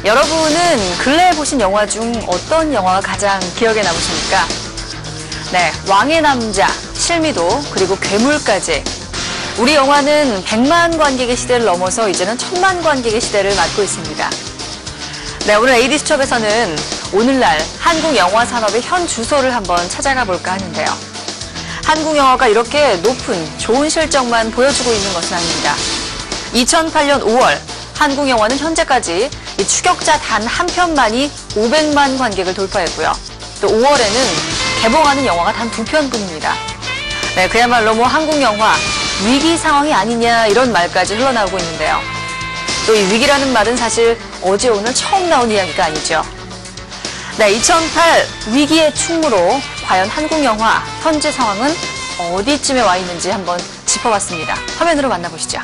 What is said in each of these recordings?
여러분은 근래에 보신 영화 중 어떤 영화가 가장 기억에 남으십니까? 네, 왕의 남자, 실미도, 그리고 괴물까지. 우리 영화는 100만 관객의 시대를 넘어서 이제는 1000만 관객의 시대를 맞고 있습니다. 네, 오늘 AD수첩에서는 오늘날 한국 영화 산업의 현 주소를 한번 찾아가 볼까 하는데요. 한국 영화가 이렇게 높은 좋은 실적만 보여주고 있는 것은 아닙니다. 2008년 5월 한국 영화는 현재까지 이 추격자 단 한 편만이 500만 관객을 돌파했고요. 또 5월에는 개봉하는 영화가 단 2편뿐입니다. 네, 그야말로 한국 영화 위기 상황이 아니냐 이런 말까지 흘러나오고 있는데요. 또 이 위기라는 말은 사실 어제 오늘 처음 나온 이야기가 아니죠. 네, 2008 위기의 충무로 과연 한국 영화 현재 상황은 어디쯤에 와 있는지 한번 짚어봤습니다. 화면으로 만나보시죠.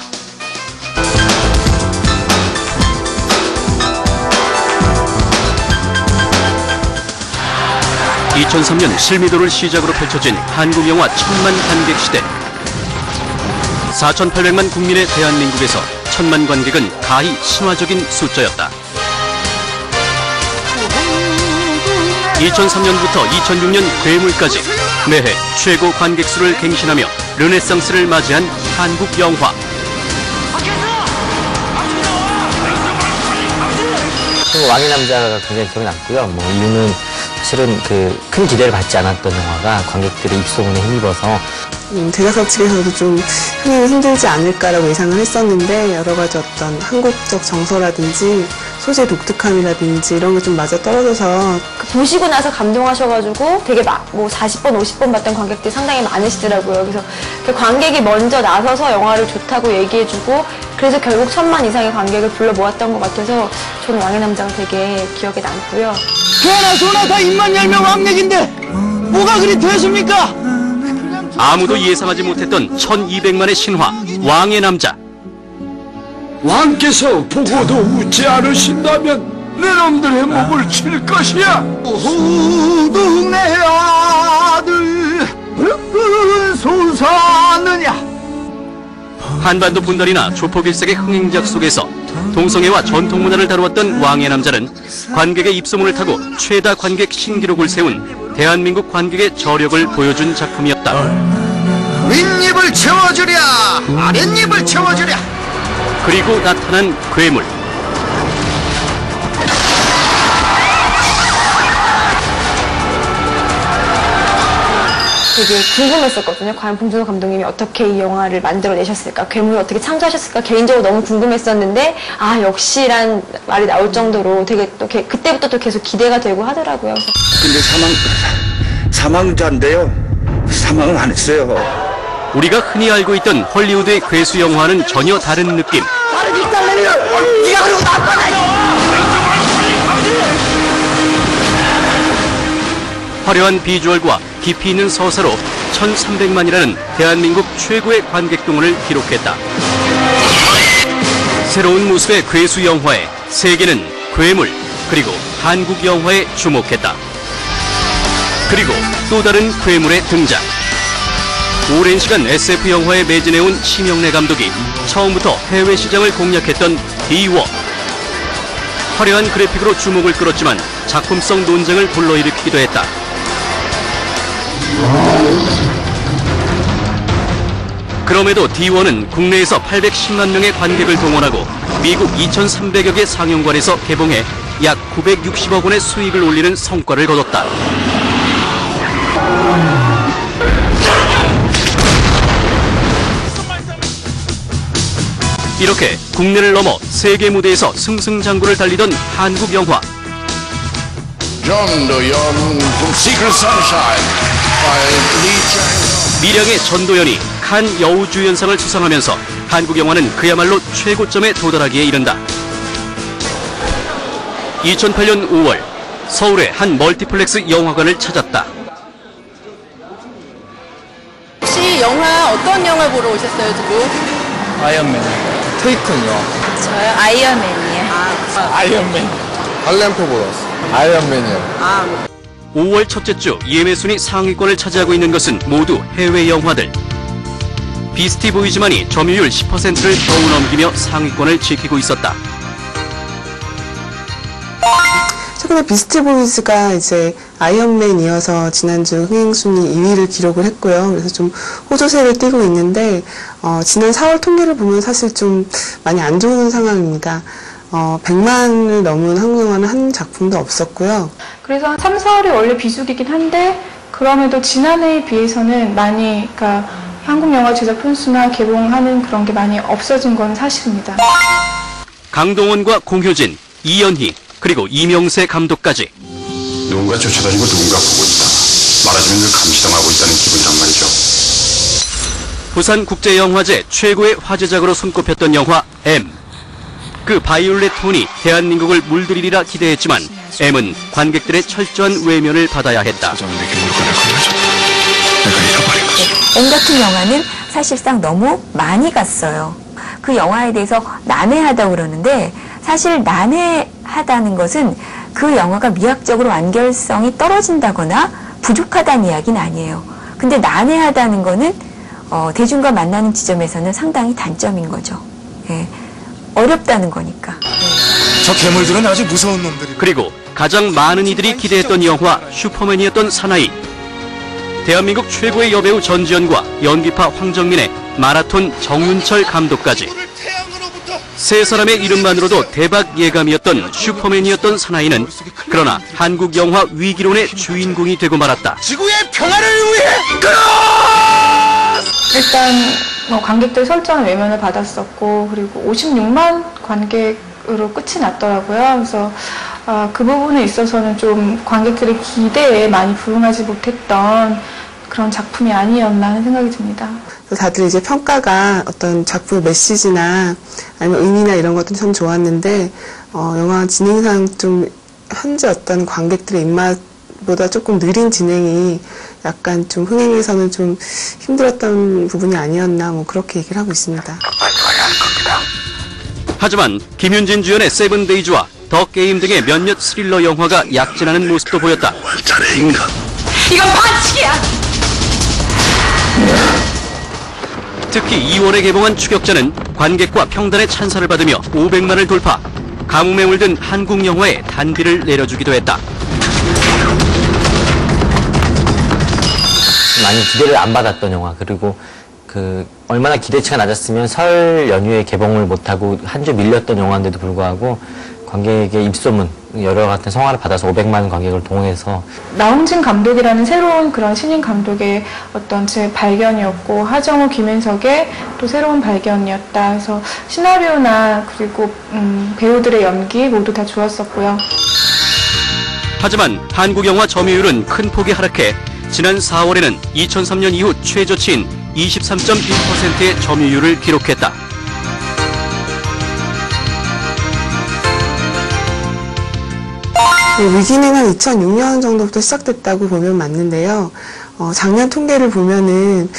2003년 실미도를 시작으로 펼쳐진 한국 영화 1000만 관객 시대. 4,800만 국민의 대한민국에서 1000만 관객은 가히 신화적인 숫자였다. 2003년부터 2006년 괴물까지 매해 최고 관객 수를 갱신하며 르네상스를 맞이한 한국 영화. 왕의 남자가 굉장히 기억에 남고요. 이유는 사실은 큰 기대를 받지 않았던 영화가 관객들의 입소문에 힘입어서 제작사 측에서도 좀 흥행이 힘들지 않을까라고 예상을 했었는데 여러 가지 어떤 한국적 정서라든지 소재 독특함이라든지 이런 게 좀 맞아 떨어져서 보시고 나서 감동하셔가지고 되게 40번, 50번 봤던 관객들이 상당히 많으시더라고요. 그래서 그 관객이 먼저 나서서 영화를 좋다고 얘기해주고 그래서 결국 1000만 이상의 관객을 불러 모았던 것 같아서 저는 왕의 남자가 되게 기억에 남고요. 개나 소나 다 입만 열면 왕맥인데 뭐가 그리 되십니까? 아무도 예상하지 못했던 1200만의 신화 왕의 남자. 왕께서 보고도 웃지 않으신다면 내 놈들의 목을 칠 것이야. 후둥 내 아들 솟았느냐. 한반도 분단이나 조폭일색의 흥행작 속에서 동성애와 전통문화를 다루었던 왕의 남자는 관객의 입소문을 타고 최다 관객 신기록을 세운 대한민국 관객의 저력을 보여준 작품이었다. 윗입을 채워주랴 아랫입을 채워주랴. 그리고 나타난 괴물. 되게 궁금했었거든요. 과연 봉준호 감독님이 어떻게 이 영화를 만들어내셨을까, 괴물을 어떻게 창조하셨을까 개인적으로 너무 궁금했었는데 역시란 말이 나올 정도로 되게 또 그때부터 또 계속 기대가 되고 하더라고요. 근데 사망자인데요. 사망은 안 했어요. 우리가 흔히 알고 있던 헐리우드의 괴수 영화는 전혀 다른 느낌. 나를 일단내면 네가 그러고 나빠나. 화려한 비주얼과 깊이 있는 서사로 1300만이라는 대한민국 최고의 관객 동원을 기록했다. 새로운 모습의 괴수 영화에 세계는 괴물 그리고 한국 영화에 주목했다. 그리고 또 다른 괴물의 등장. 오랜 시간 SF 영화에 매진해온 심영래 감독이 처음부터 해외 시장을 공략했던 D-War. 화려한 그래픽으로 주목을 끌었지만 작품성 논쟁을 불러일으키기도 했다. 그럼에도 D-War는 국내에서 810만 명의 관객을 동원하고 미국 2300여 개 상영관에서 개봉해 약 960억 원의 수익을 올리는 성과를 거뒀다. 이렇게 국내를 넘어 세계 무대에서 승승장구를 달리던 한국 영화. 미량의 전도연이 칸 여우주연상을 수상하면서 한국 영화는 그야말로 최고점에 도달하기에 이른다. 2008년 5월 서울의 한 멀티플렉스 영화관을 찾았다. 혹시 영화 어떤 영화 보러 오셨어요, 지금? 아이언맨. 테이튼이요. 저요? 아이언맨이요. 아이언맨. 알렘포 보러 왔어요. 아이언맨이요. 5월 첫째 주 예매 순위 상위권을 차지하고 있는 것은 모두 해외 영화들. 비스티 보이즈만이 점유율 10%를 겨우 넘기며 상위권을 지키고 있었다. 최근에 비스티 보이즈가 이제 아이언맨 이어서 지난주 흥행순위 2위를 기록을 했고요. 그래서 좀 호조세를 띠고 있는데, 지난 4월 통계를 보면 사실 좀 많이 안 좋은 상황입니다. 100만을 넘은 한국 영화는 한 작품도 없었고요. 그래서 한 3, 4월이 원래 비수기긴 한데, 그럼에도 지난해에 비해서는 많이, 그러니까 한국 영화 제작 편수나 개봉하는 그런 게 많이 없어진 건 사실입니다. 강동원과 공효진, 이연희, 그리고 이명세 감독까지. 누군가 쫓아다니고 누군가 보고 있다. 말하자면 늘 감시당하고 있다는 기분이란 말이죠. 부산국제영화제 최고의 화제작으로 손꼽혔던 영화 M. 그 바이올렛 톤이 대한민국을 물들이리라 기대했지만 M은 관객들의 철저한 외면을 받아야 했다. M 같은 영화는 사실상 너무 많이 갔어요. 그 영화에 대해서 난해하다고 그러는데 사실 난해하다는 것은 그 영화가 미학적으로 완결성이 떨어진다거나 부족하다는 이야기는 아니에요. 근데 난해하다는 거는 대중과 만나는 지점에서는 상당히 단점인 거죠. 예. 어렵다는 거니까. 저 괴물들은 아주 무서운 놈들이. 그리고 가장 많은 이들이 기대했던 영화 슈퍼맨이었던 사나이. 대한민국 최고의 여배우 전지현과 연기파 황정민의 마라톤 정윤철 감독까지. 세 사람의 이름만으로도 대박 예감이었던 슈퍼맨이었던 사나이는 그러나 한국 영화 위기론의 주인공이 되고 말았다. 지구의 평화를 위해 일단 관객들 설정한 외면을 받았었고, 그리고 56만 관객으로 끝이 났더라고요. 그래서 그 부분에 있어서는 좀 관객들의 기대에 많이 부응하지 못했던 그런 작품이 아니었나 하는 생각이 듭니다. 다들 이제 평가가 어떤 작품의 메시지나 아니면 의미나 이런 것도 참 좋았는데, 영화 진행상 좀 현재 어떤 관객들의 입맛보다 조금 느린 진행이 약간 좀 흥행에서는 좀 힘들었던 부분이 아니었나 뭐 그렇게 얘기를 하고 있습니다. 하지만 김윤진 주연의 세븐데이즈와 더 게임 등의 몇몇 스릴러 영화가 약진하는 모습도 보였다. 이건 반칙이야! 특히 2월에 개봉한 추격자는 관객과 평단의 찬사를 받으며 500만을 돌파. 가뭄에 물든 한국 영화에 단비를 내려주기도 했다. 많이 기대를 안 받았던 영화, 그리고 얼마나 기대치가 낮았으면 설 연휴에 개봉을 못하고 한 주 밀렸던 영화인데도 불구하고 관객의 입소문, 여러 같은 성화를 받아서 500만 관객을 동원해서. 나홍진 감독이라는 새로운 그런 신인 감독의 어떤 제 발견이었고, 하정우, 김앤석의 또 새로운 발견이었다. 그래서 시나리오나 그리고 배우들의 연기 모두 다 좋았었고요. 하지만 한국 영화 점유율은 큰 폭이 하락해 지난 4월에는 2003년 이후 최저치인 23.1%의 점유율을 기록했다. 위기는 한 2006년 정도부터 시작됐다고 보면 맞는데요. 작년 통계를 보면은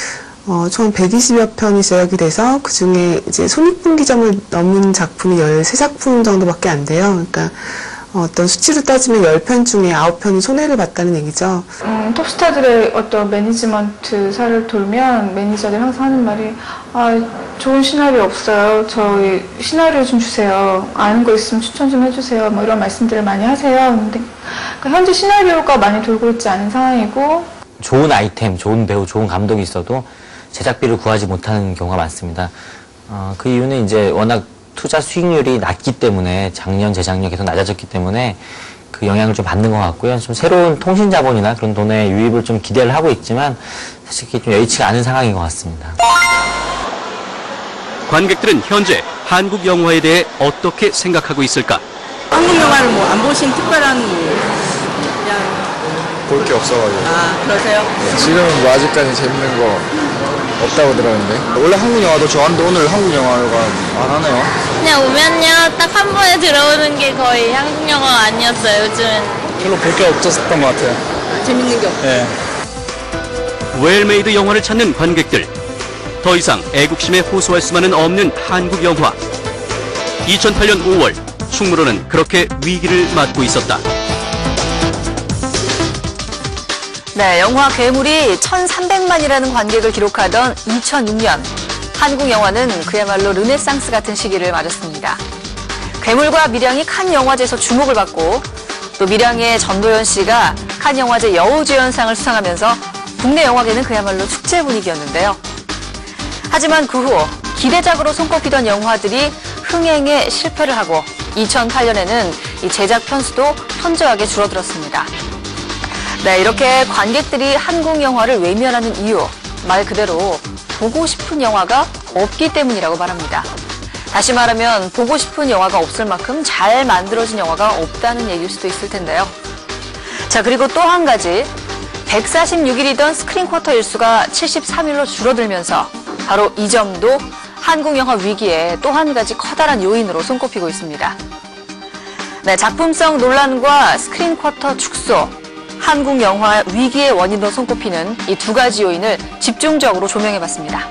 총 120여 편이 제작이 돼서 그 중에 이제 손익분기점을 넘은 작품이 13작품 정도밖에 안 돼요. 그러니까 어떤 수치로 따지면 10편 중에 9편이 손해를 봤다는 얘기죠. 톱스타들의 어떤 매니지먼트사를 돌면 매니저들이 항상 하는 말이 좋은 시나리오 없어요. 저희 시나리오 좀 주세요. 아는 거 있으면 추천 좀 해주세요. 뭐 이런 말씀들을 많이 하세요. 근데 그러니까 현재 시나리오가 많이 돌고 있지 않은 상황이고, 좋은 아이템, 좋은 배우, 좋은 감독이 있어도 제작비를 구하지 못하는 경우가 많습니다. 그 이유는 이제 워낙 투자 수익률이 낮기 때문에 작년, 재작년 계속 낮아졌기 때문에 그 영향을 좀 받는 것 같고요. 좀 새로운 통신 자본이나 그런 돈의 유입을 좀 기대를 하고 있지만 사실 그게 좀 여의치가 않은 상황인 것 같습니다. 관객들은 현재 한국 영화에 대해 어떻게 생각하고 있을까? 한국 영화를 뭐 안 보신 특별한 그냥 볼 게 없어가지고. 그러세요? 지금은 뭐 아직까지 재밌는 거 없다고 들었는데. 원래 한국 영화도 좋아하는데 오늘 한국 영화가 안 하네요. 그냥 오면요, 딱 한 번에 들어오는 게 거의 한국 영화가 아니었어요, 요즘엔. 별로 볼 게 없었던 것 같아요. 재밌는 게 없어요. 네. 웰메이드 영화를 찾는 관객들. 더 이상 애국심에 호소할 수만은 없는 한국 영화. 2008년 5월 충무로는 그렇게 위기를 맞고 있었다. 네, 영화 괴물이 1,300만이라는 관객을 기록하던 2006년, 한국 영화는 그야말로 르네상스 같은 시기를 맞았습니다. 괴물과 밀양이 칸 영화제에서 주목을 받고 또 밀양의 전도연 씨가 칸 영화제 여우주연상을 수상하면서 국내 영화계는 그야말로 축제 분위기였는데요. 하지만 그 후 기대작으로 손꼽히던 영화들이 흥행에 실패를 하고 2008년에는 이 제작 편수도 현저하게 줄어들었습니다. 네, 이렇게 관객들이 한국 영화를 외면하는 이유, 말 그대로 보고 싶은 영화가 없기 때문이라고 말합니다. 다시 말하면 보고 싶은 영화가 없을 만큼 잘 만들어진 영화가 없다는 얘기일 수도 있을 텐데요. 자, 그리고 또 한 가지, 146일이던 스크린 쿼터 일수가 73일로 줄어들면서 바로 이 점도 한국 영화 위기의 또 한 가지 커다란 요인으로 손꼽히고 있습니다. 네, 작품성 논란과 스크린 쿼터 축소, 한국 영화 위기의 원인으로 손꼽히는 이 두 가지 요인을 집중적으로 조명해봤습니다.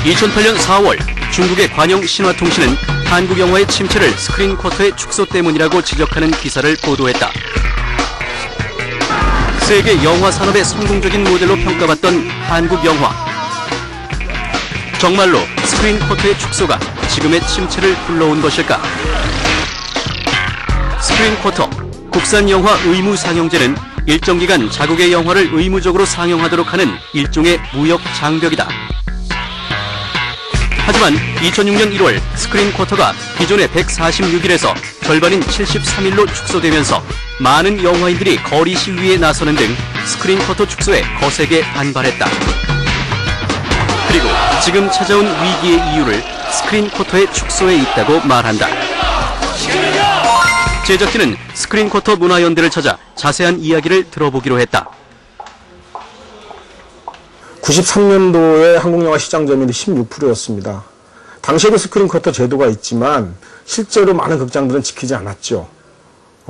2008년 4월 중국의 관영 신화통신은 한국 영화의 침체를 스크린 쿼터의 축소 때문이라고 지적하는 기사를 보도했다. 세계 영화 산업의 성공적인 모델로 평가받던 한국 영화. 정말로 스크린 쿼터의 축소가 지금의 침체를 불러온 것일까? 스크린 쿼터, 국산 영화 의무 상영제는 일정 기간 자국의 영화를 의무적으로 상영하도록 하는 일종의 무역 장벽이다. 하지만 2006년 1월 스크린 쿼터가 기존의 146일에서 절반인 73일로 축소되면서 많은 영화인들이 거리 시위에 나서는 등 스크린 쿼터 축소에 거세게 반발했다. 그리고 지금 찾아온 위기의 이유를 스크린 쿼터의 축소에 있다고 말한다. 제작진은 스크린 쿼터 문화연대를 찾아 자세한 이야기를 들어보기로 했다. 93년도에 한국영화 시장 점유율이 16%였습니다. 당시에도 스크린 쿼터 제도가 있지만 실제로 많은 극장들은 지키지 않았죠.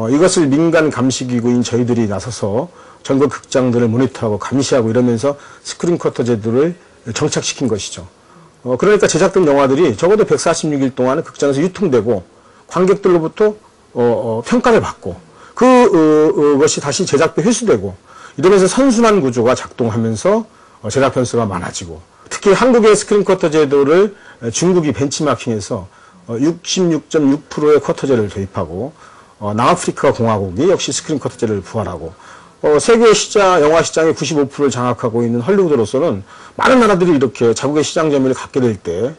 이것을 민간 감시기구인 저희들이 나서서 전국 극장들을 모니터하고 감시하고 이러면서 스크린 쿼터 제도를 정착시킨 것이죠. 그러니까 제작된 영화들이 적어도 146일 동안 극장에서 유통되고 관객들로부터 평가를 받고 그것이 다시 제작비 회수되고 이러면서 선순환 구조가 작동하면서 제작 편수가 많아지고 특히 한국의 스크린 쿼터 제도를 중국이 벤치마킹해서 66.6%의 쿼터제를 도입하고 남아프리카 공화국이 역시 스크린 쿼터제를 부활하고 세계 시장, 영화 시장의 95%를 장악하고 있는 헐리우드로서는 많은 나라들이 이렇게 자국의 시장 점유율을 갖게 될 때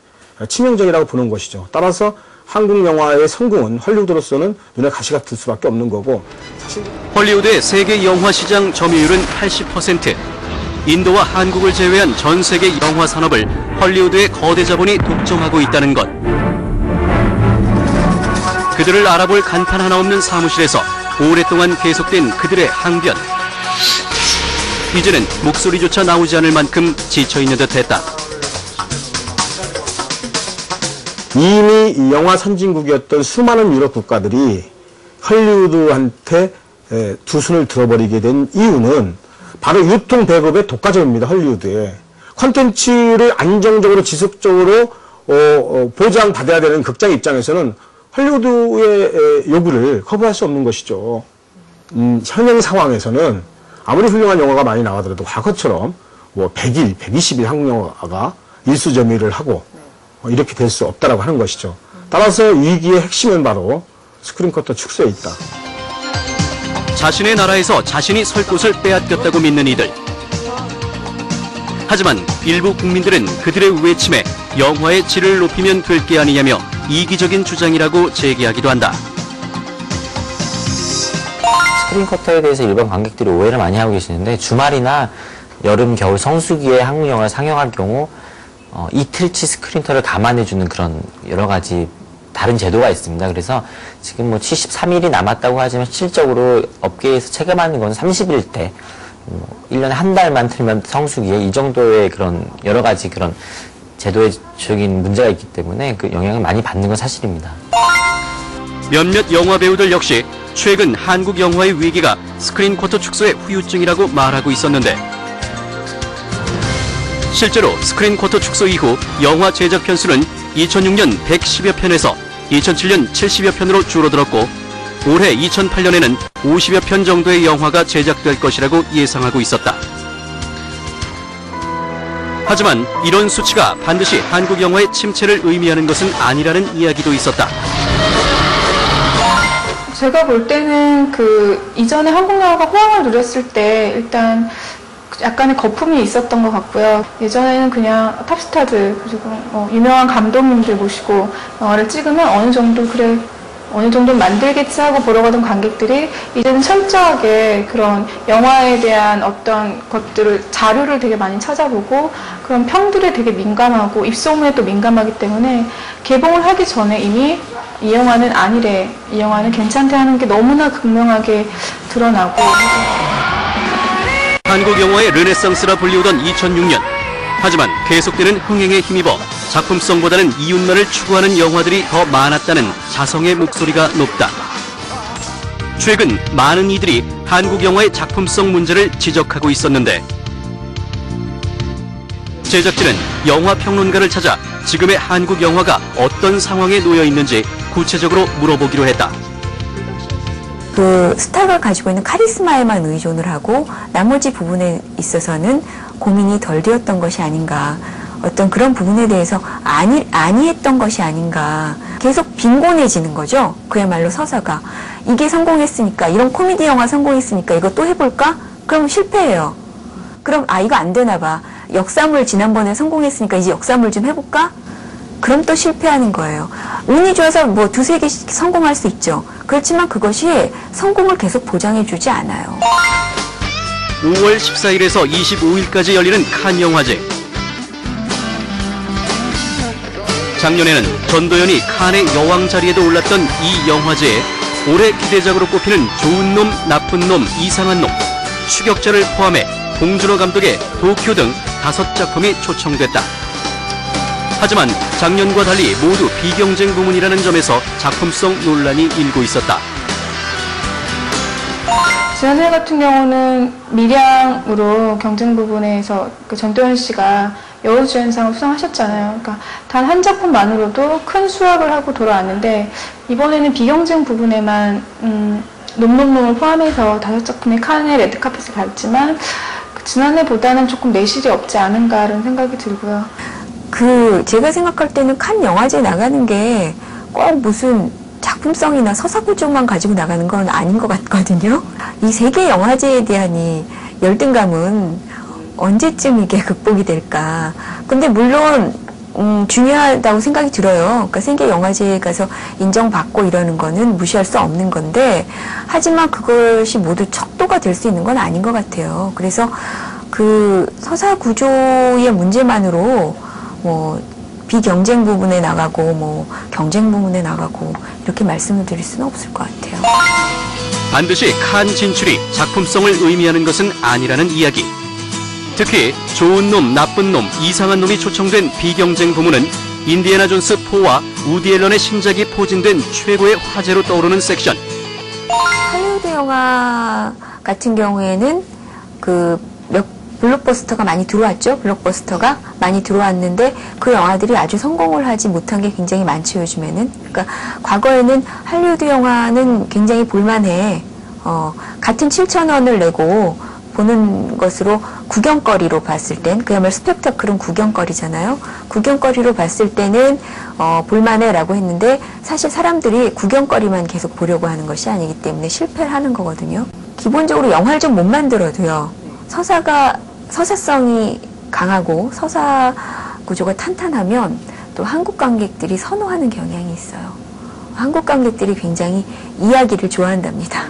치명적이라고 보는 것이죠. 따라서 한국 영화의 성공은 헐리우드로서는 눈에 가시가 들 수밖에 없는 거고 사실 헐리우드의 세계 영화 시장 점유율은 80%. 인도와 한국을 제외한 전 세계 영화 산업을 헐리우드의 거대 자본이 독점하고 있다는 것. 그들을 알아볼 간판 하나 없는 사무실에서 오랫동안 계속된 그들의 항변. 이제는 목소리조차 나오지 않을 만큼 지쳐있는 듯했다. 이미 영화 선진국이었던 수많은 유럽 국가들이 헐리우드한테 두 손을 들어버리게 된 이유는 바로 유통 배급의 독과점입니다. 헐리우드에. 콘텐츠를 안정적으로 지속적으로 보장받아야 되는 극장 입장에서는 헐리우드의 요구를 거부할 수 없는 것이죠. 현행 상황에서는 아무리 훌륭한 영화가 많이 나가더라도 과거처럼 뭐 100일, 120일 한국 영화가 일수 점유를 하고 이렇게 될 수 없다라고 하는 것이죠. 따라서 위기의 핵심은 바로 스크린 쿼터 축소에 있다. 자신의 나라에서 자신이 설 곳을 빼앗겼다고 믿는 이들. 하지만 일부 국민들은 그들의 외침에 영화의 질을 높이면 될 게 아니냐며 이기적인 주장이라고 제기하기도 한다. 스크린 쿼터에 대해서 일반 관객들이 오해를 많이 하고 계시는데 주말이나 여름, 겨울 성수기에 한국 영화를 상영할 경우 이틀치 스크린터를 감안해주는 그런 여러 가지 다른 제도가 있습니다. 그래서 지금 뭐 73일이 남았다고 하지만 실질적으로 업계에서 체감하는 건 30일대, 1년에 한 달만 틀면 성수기에 이 정도의 그런 여러 가지 그런 제도적인 문제가 있기 때문에 그 영향을 많이 받는 건 사실입니다. 몇몇 영화 배우들 역시 최근 한국 영화의 위기가 스크린 쿼터 축소의 후유증이라고 말하고 있었는데 실제로 스크린 쿼터 축소 이후 영화 제작 편수는 2006년 110여 편에서 2007년 70여 편으로 줄어들었고 올해 2008년에는 50여 편 정도의 영화가 제작될 것이라고 예상하고 있었다. 하지만 이런 수치가 반드시 한국 영화의 침체를 의미하는 것은 아니라는 이야기도 있었다. 제가 볼 때는 이전에 한국 영화가 호황을 누렸을 때 일단 약간의 거품이 있었던 것 같고요. 예전에는 그냥 탑스타들 그리고 유명한 감독님들 모시고 영화를 찍으면 어느 정도 만들겠지 하고 보러 가던 관객들이 이제는 철저하게 그런 영화에 대한 어떤 것들을 자료를 되게 많이 찾아보고 그런 평들에 되게 민감하고 입소문에 또 민감하기 때문에 개봉을 하기 전에 이미 이 영화는 아니래, 이 영화는 괜찮대 하는 게 너무나 극명하게 드러나고. 한국 영화의 르네상스라 불리우던 2006년. 하지만 계속되는 흥행에 힘입어 작품성보다는 이윤만을 추구하는 영화들이 더 많았다는 자성의 목소리가 높다. 최근 많은 이들이 한국 영화의 작품성 문제를 지적하고 있었는데 제작진은 영화 평론가를 찾아 지금의 한국 영화가 어떤 상황에 놓여 있는지 구체적으로 물어보기로 했다. 스타가 가지고 있는 카리스마에만 의존을 하고 나머지 부분에 있어서는 고민이 덜 되었던 것이 아닌가. 어떤 그런 부분에 대해서 아니했던 것이 아닌가. 계속 빈곤해지는 거죠. 그야말로 서사가. 이게 성공했으니까, 이런 코미디 영화 성공했으니까 이거 또 해볼까? 그럼 실패해요. 그럼 이거 안 되나 봐. 역사물 지난번에 성공했으니까 이제 역사물 좀 해볼까? 그럼 또 실패하는 거예요. 운이 좋아서 뭐 두세 개씩 성공할 수 있죠. 그렇지만 그것이 성공을 계속 보장해주지 않아요. 5월 14일에서 25일까지 열리는 칸 영화제. 작년에는 전도연이 칸의 여왕 자리에도 올랐던 이 영화제에 올해 기대작으로 꼽히는 좋은 놈, 나쁜 놈, 이상한 놈, 추격자를 포함해 봉준호 감독의 도쿄 등 5작품이 초청됐다. 하지만 작년과 달리 모두 비경쟁 부문이라는 점에서 작품성 논란이 일고 있었다. 지난해 같은 경우는 밀양으로 경쟁 부분에서 전도연 씨가 여우주연상을 수상하셨잖아요. 그러니까 단 한 작품만으로도 큰 수확을 하고 돌아왔는데 이번에는 비경쟁 부분에만 놈놈놈을 포함해서 5작품의 칸의 레드카펫을 밟지만 지난해보다는 조금 내실이 없지 않은가라는 생각이 들고요. 제가 생각할 때는 칸 영화제 나가는 게 꼭 무슨 작품성이나 서사 구조만 가지고 나가는 건 아닌 것 같거든요. 이 세계 영화제에 대한 이 열등감은 언제쯤 이게 극복이 될까. 근데 물론 중요하다고 생각이 들어요. 그러니까 세계 영화제에 가서 인정받고 이러는 거는 무시할 수 없는 건데 하지만 그것이 모두 척도가 될 수 있는 건 아닌 것 같아요. 그래서 서사 구조의 문제만으로 비경쟁 부분에 나가고 경쟁 부분에 나가고 이렇게 말씀을 드릴 수는 없을 것 같아요. 반드시 칸 진출이 작품성을 의미하는 것은 아니라는 이야기. 특히 좋은 놈, 나쁜 놈, 이상한 놈이 초청된 비경쟁 부문은 인디애나 존스 4와 우디 앨런의 신작이 포진된 최고의 화제로 떠오르는 섹션. 할리우드 영화 같은 경우에는 블록버스터가 많이 들어왔죠. 블록버스터가 많이 들어왔는데 그 영화들이 아주 성공을 하지 못한 게 굉장히 많죠, 요즘에는. 그러니까 과거에는 할리우드 영화는 굉장히 볼만해. 같은 7,000원을 내고 보는 것으로 구경거리로 봤을 땐 그야말로 스펙타클은 구경거리잖아요. 구경거리로 봤을 때는 볼만해라고 했는데 사실 사람들이 구경거리만 계속 보려고 하는 것이 아니기 때문에 실패를 하는 거거든요. 기본적으로 영화를 좀 못 만들어도요. 서사성이 강하고 서사 구조가 탄탄하면 또 한국 관객들이 선호하는 경향이 있어요. 한국 관객들이 굉장히 이야기를 좋아한답니다.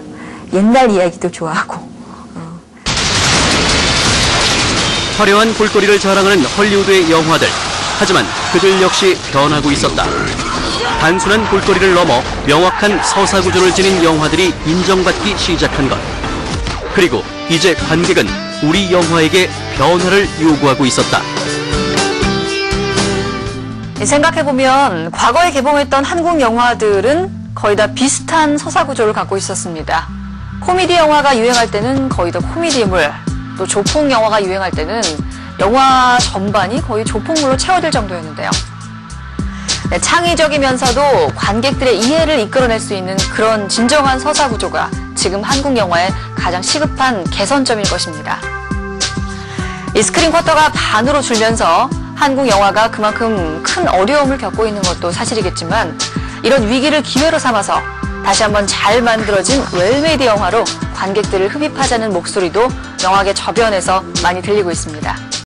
옛날 이야기도 좋아하고. 화려한 볼거리를 자랑하는 헐리우드의 영화들. 하지만 그들 역시 변하고 있었다. 단순한 볼거리를 넘어 명확한 서사 구조를 지닌 영화들이 인정받기 시작한 것. 그리고 이제 관객은 우리 영화에게 변화를 요구하고 있었다. 생각해보면 과거에 개봉했던 한국 영화들은 거의 다 비슷한 서사 구조를 갖고 있었습니다. 코미디 영화가 유행할 때는 거의 다 코미디물, 또 조폭 영화가 유행할 때는 영화 전반이 거의 조폭물로 채워질 정도였는데요. 네, 창의적이면서도 관객들의 이해를 이끌어낼 수 있는 그런 진정한 서사 구조가 지금 한국 영화의 가장 시급한 개선점일 것입니다. 이 스크린 쿼터가 반으로 줄면서 한국 영화가 그만큼 큰 어려움을 겪고 있는 것도 사실이겠지만 이런 위기를 기회로 삼아서 다시 한번 잘 만들어진 웰메이드 영화로 관객들을 흡입하자는 목소리도 영화계 저변에서 많이 들리고 있습니다.